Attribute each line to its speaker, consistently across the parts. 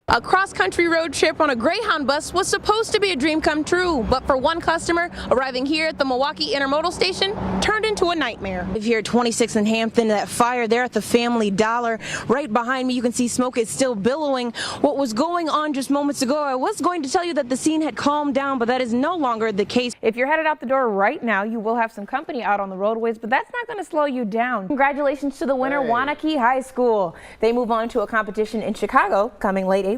Speaker 1: A cross-country road trip on a Greyhound bus was supposed to be a dream come true, but for one customer, arriving here at the Milwaukee Intermodal Station turned into a nightmare. If you're at 26th and Hampton, that fire there at the Family Dollar, right behind me, you can see smoke is still billowing. What was going on just moments ago, I was going to tell you that the scene had calmed down, but that is no longer the case. If you're headed out the door right now, you will have some company out on the roadways, but that's not going to slow you down. Congratulations to the winner, Wanakee High School. They move on to a competition in Chicago coming late April.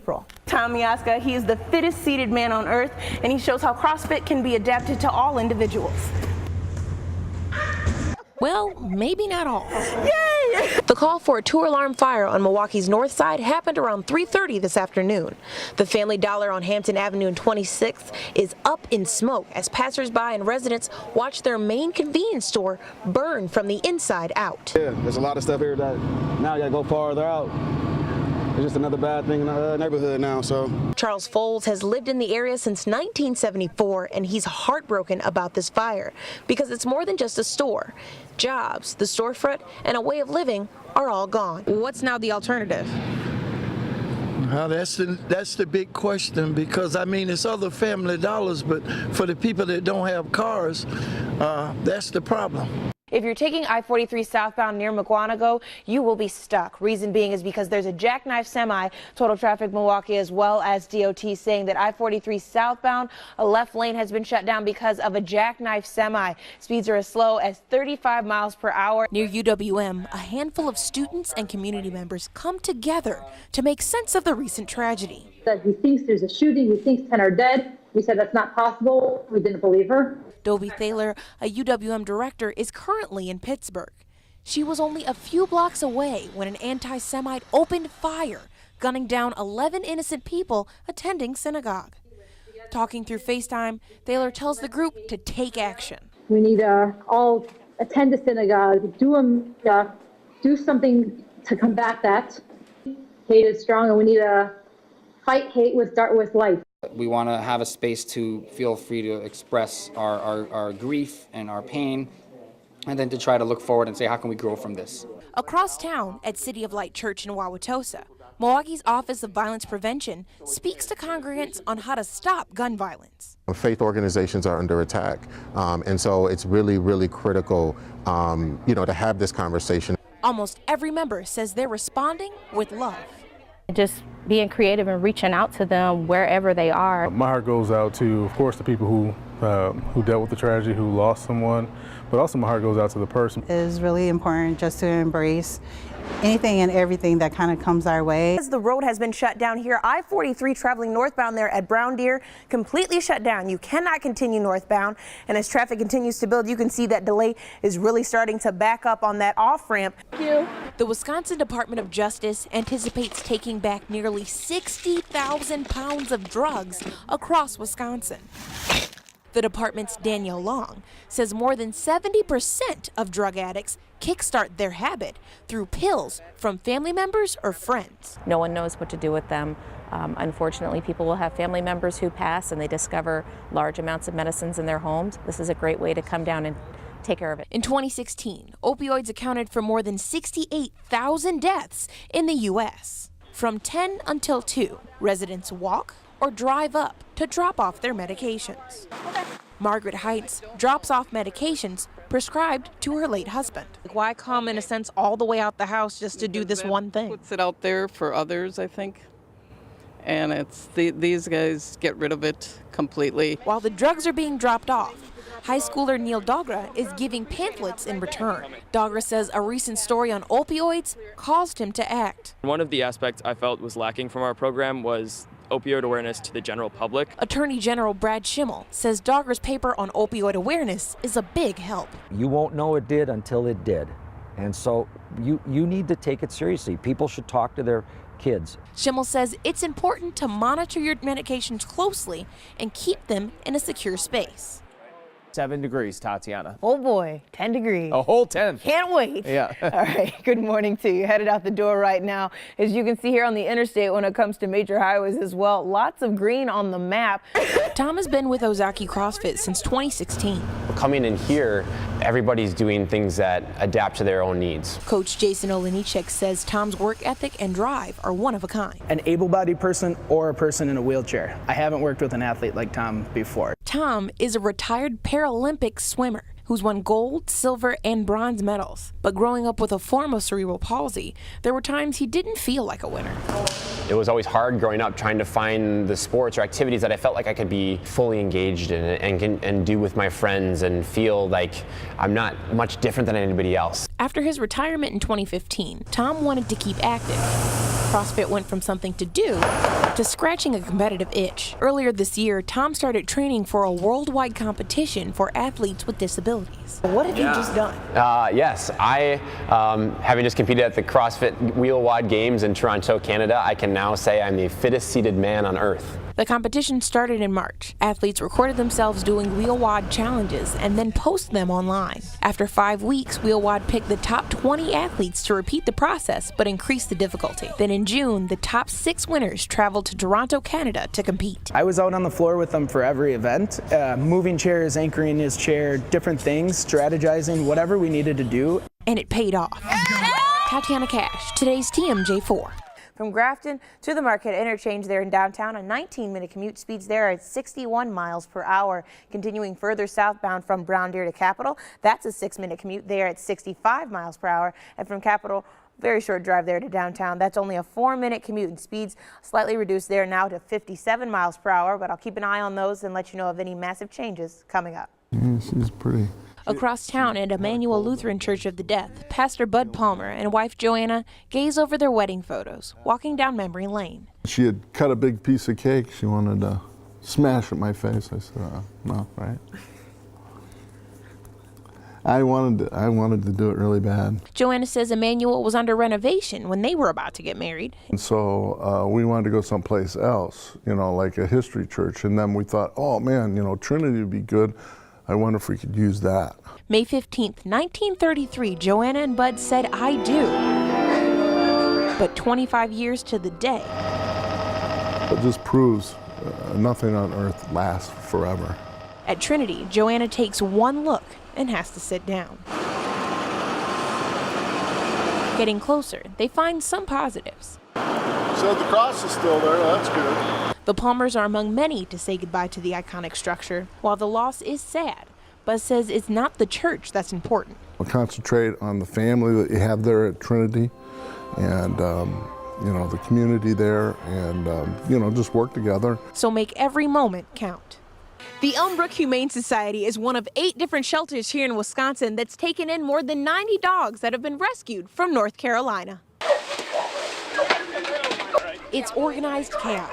Speaker 1: TaTiana, he is the fittest seated man on earth, and he shows how CrossFit can be adapted to all individuals. Well, maybe not all. Yay! The call for a two-alarm fire on Milwaukee's north side happened around 3:30 this afternoon. The Family Dollar on Hampton Avenue and 26th is up in smoke as passersby and residents watch their main convenience store burn from the inside out.
Speaker 2: Yeah, there's a lot of stuff here that now you gotta go farther out. It's just another bad thing in the neighborhood now, so.
Speaker 1: Charles Foles has lived in the area since 1974, and he's heartbroken about this fire because it's more than just a store. Jobs, the storefront, and a way of living are all gone. What's now the alternative?
Speaker 3: Well, that's the big question, because I mean it's other Family Dollars, but for the people that don't have cars, that's the problem.
Speaker 1: If you're taking I-43 southbound near Mosquito, you will be stuck. Reason being is because there's a jackknife semi. Total Traffic Milwaukee as well as DOT saying that I-43 southbound, a left lane has been shut down because of a jackknife semi. Speeds are as slow as 35 miles per hour. Near UWM, a handful of students and community members come together to make sense of the recent tragedy.
Speaker 4: That he thinks there's a shooting, he thinks 10 are dead. We said that's not possible. We didn't believe her.
Speaker 1: Dobie Thaler, a UWM director, is currently in Pittsburgh. She was only a few blocks away when an anti-Semite opened fire, gunning down 11 innocent people attending synagogue. Talking through FaceTime, Thaler tells the group to take action.
Speaker 4: We need to all attend the synagogue, do something to combat that. Hate is strong, and we need to fight hate with life.
Speaker 5: We want to have a space to feel free to express our grief and our pain, and then to try to look forward and say, how can we grow from this?
Speaker 1: Across town at City of Light Church in Wauwatosa, Milwaukee's Office of Violence Prevention speaks to congregants on how to stop gun violence.
Speaker 6: Faith organizations are under attack, and so it's really, really critical, to have this conversation.
Speaker 1: Almost every member says they're responding with love.
Speaker 7: Just being creative and reaching out to them wherever they are.
Speaker 8: My heart goes out to, of course, the people who dealt with the tragedy, who lost someone, but also my heart goes out to the person.
Speaker 9: It's really important just to embrace anything and everything that kind of comes our way.
Speaker 1: As the road has been shut down here, I-43 traveling northbound there at Brown Deer completely shut down. You cannot continue northbound, and as traffic continues to build, you can see that delay is really starting to back up on that off-ramp. Thank you. The Wisconsin Department of Justice anticipates taking back nearly 60,000 pounds of drugs across Wisconsin. The department's Danielle Long says more than 70% of drug addicts kickstart their habit through pills from family members or friends.
Speaker 7: No one knows what to do with them. Unfortunately, people will have family members who pass and they discover large amounts of medicines in their homes. This is a great way to come down and take care of it.
Speaker 1: In 2016, opioids accounted for more than 68,000 deaths in the U.S. From 10 until 2, residents walk or drive up to drop off their medications. Okay. Margaret Heights drops off medications prescribed to her late husband. Why come, in a sense, all the way out the house just to do this one thing?
Speaker 10: Puts it out there for others, I think. And it's these guys get rid of it completely.
Speaker 1: While the drugs are being dropped off, high schooler Neil Dogra is giving pamphlets in return. Dogra says a recent story on opioids caused him to act.
Speaker 11: One of the aspects I felt was lacking from our program was opioid awareness to the general public.
Speaker 1: Attorney General Brad Schimmel says Dogra's paper on opioid awareness is a big help.
Speaker 12: You won't know it did until it did. And so you need to take it seriously. People should talk to their kids.
Speaker 1: Schimmel says it's important to monitor your medications closely and keep them in a secure space.
Speaker 13: 7 degrees, TaTiana.
Speaker 1: Oh boy, 10 degrees.
Speaker 13: A whole 10.
Speaker 1: Can't wait.
Speaker 13: Yeah.
Speaker 1: All right, good morning to you. Headed out the door right now. As you can see here on the interstate when it comes to major highways as well, lots of green on the map. Tom has been with Ozaki CrossFit since 2016.
Speaker 14: Coming in here, everybody's doing things that adapt to their own needs.
Speaker 1: Coach Jason Olenichek says Tom's work ethic and drive are one of a kind.
Speaker 15: An able-bodied person or a person in a wheelchair. I haven't worked with an athlete like Tom before.
Speaker 1: Tom is a retired Paralympic swimmer who's won gold, silver, and bronze medals. But growing up with a form of cerebral palsy, there were times he didn't feel like a winner.
Speaker 14: It was always hard growing up trying to find the sports or activities that I felt like I could be fully engaged in and do with my friends and feel like I'm not much different than anybody else.
Speaker 1: After his retirement in 2015, Tom wanted to keep active. CrossFit went from something to do to scratching a competitive itch. Earlier this year, Tom started training for a worldwide competition for athletes with disabilities. What have you just done?
Speaker 14: Yes, I, having just competed at the CrossFit Wheel Wad Games in Toronto, Canada, I can now say I'm the fittest seated man on earth.
Speaker 1: The competition started in March. Athletes recorded themselves doing Wheel Wad challenges and then posted them online. After 5 weeks, Wheel Wad picked the top 20 athletes to repeat the process but increased the difficulty. Then in June, the top 6 winners traveled to Toronto, Canada to compete.
Speaker 15: I was out on the floor with him for every event, moving chairs, anchoring his chair, different things, strategizing, whatever we needed to do.
Speaker 1: And it paid off. TaTiana Cash, today's TMJ4. From Grafton to the Marquette Interchange there in downtown, a 19-minute commute. Speeds there at 61 miles per hour. Continuing further southbound from Brown Deer to Capitol, that's a 6-minute commute there at 65 miles per hour. And from Capitol, very short drive there to downtown. That's only a 4-minute commute, and speeds slightly reduced there now to 57 miles per hour. But I'll keep an eye on those and let you know of any massive changes coming up.
Speaker 3: Yeah, she's pretty.
Speaker 1: Across town at Emmanuel Lutheran Church of the Death, Pastor Bud Palmer and wife Joanna gaze over their wedding photos, walking down memory lane.
Speaker 3: She had cut a big piece of cake. She wanted to smash at my face. I said, no, right? I wanted to do it really bad.
Speaker 1: Joanna says Emmanuel was under renovation when they were about to get married.
Speaker 3: And so we wanted to go someplace else, like a history church. And then we thought, oh man, Trinity would be good. I wonder if we could use that.
Speaker 1: May 15th, 1933, Joanna and Bud said, I do. But 25 years to the day.
Speaker 3: It just proves nothing on earth lasts forever.
Speaker 1: At Trinity, Joanna takes one look and has to sit down. Getting closer, they find some positives.
Speaker 3: So the cross is still there, that's good.
Speaker 1: The Palmers are among many to say goodbye to the iconic structure. While the loss is sad, Buzz says it's not the church that's important.
Speaker 3: We'll concentrate on the family that you have there at Trinity and, the community there and, just work together.
Speaker 1: So make every moment count. The Elmbrook Humane Society is one of 8 different shelters here in Wisconsin that's taken in more than 90 dogs that have been rescued from North Carolina. It's organized chaos.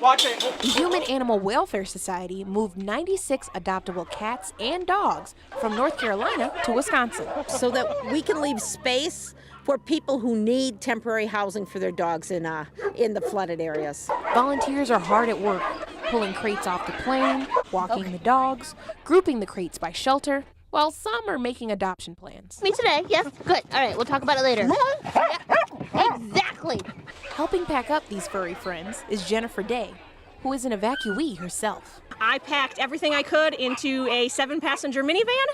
Speaker 1: The Human Animal Welfare Society moved 96 adoptable cats and dogs from North Carolina to Wisconsin.
Speaker 16: So that we can leave space for people who need temporary housing for their dogs in the flooded areas.
Speaker 1: Volunteers are hard at work, pulling crates off the plane, walking the dogs, grouping the crates by shelter, while some are making adoption plans.
Speaker 17: Me today, yes, good. All right, we'll talk about it later. Exactly.
Speaker 1: Helping pack up these furry friends is Jennifer Day, who is an evacuee herself.
Speaker 18: I packed everything I could into a 7-passenger minivan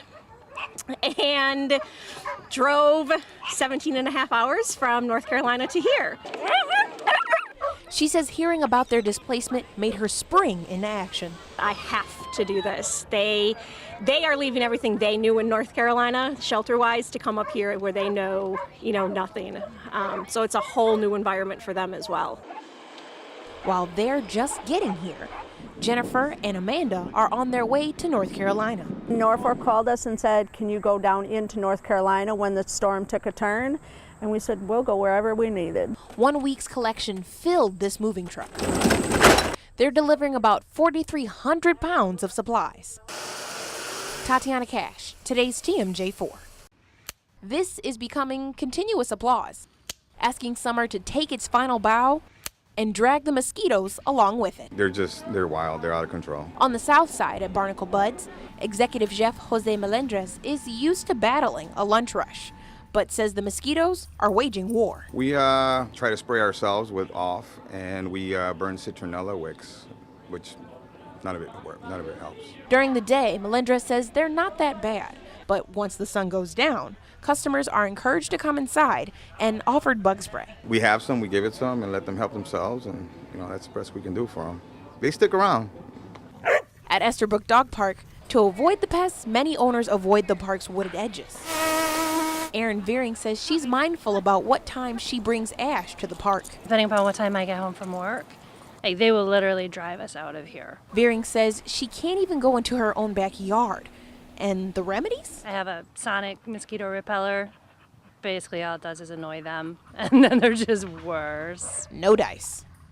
Speaker 18: and drove 17 and a half hours from North Carolina to here.
Speaker 1: She says hearing about their displacement made her spring into action.
Speaker 18: I have to do this. They are leaving everything they knew in North Carolina, shelter-wise, to come up here where they know, nothing. So it's a whole new environment for them as well.
Speaker 1: While they're just getting here, Jennifer and Amanda are on their way to North Carolina.
Speaker 19: Norfolk called us and said, can you go down into North Carolina when the storm took a turn? And we said, we'll go wherever we needed.
Speaker 1: 1 week's collection filled this moving truck. They're delivering about 4,300 pounds of supplies. TaTiana Cash, today's TMJ4. This is becoming continuous applause, asking summer to take its final bow and drag the mosquitoes along with it.
Speaker 20: They're wild, they're out of control.
Speaker 1: On the south side at Barnacle Buds, executive chef Jose Melendres is used to battling a lunch rush, but says the mosquitoes are waging war.
Speaker 20: We try to spray ourselves with off, and we burn citronella wicks, which none of it helps.
Speaker 1: During the day, Melindra says they're not that bad, but once the sun goes down, customers are encouraged to come inside and offered bug spray.
Speaker 20: We have some, we give it to them and let them help themselves, and that's the best we can do for them. They stick around.
Speaker 1: At Esterbrook Dog Park, to avoid the pests, many owners avoid the park's wooded edges. Erin Veering says she's mindful about what time she brings Ash to the park.
Speaker 21: Depending upon what time I get home from work, they will literally drive us out of here.
Speaker 1: Veering says she can't even go into her own backyard. And the remedies?
Speaker 21: I have a sonic mosquito repeller. Basically all it does is annoy them, and then they're just worse.
Speaker 1: No dice.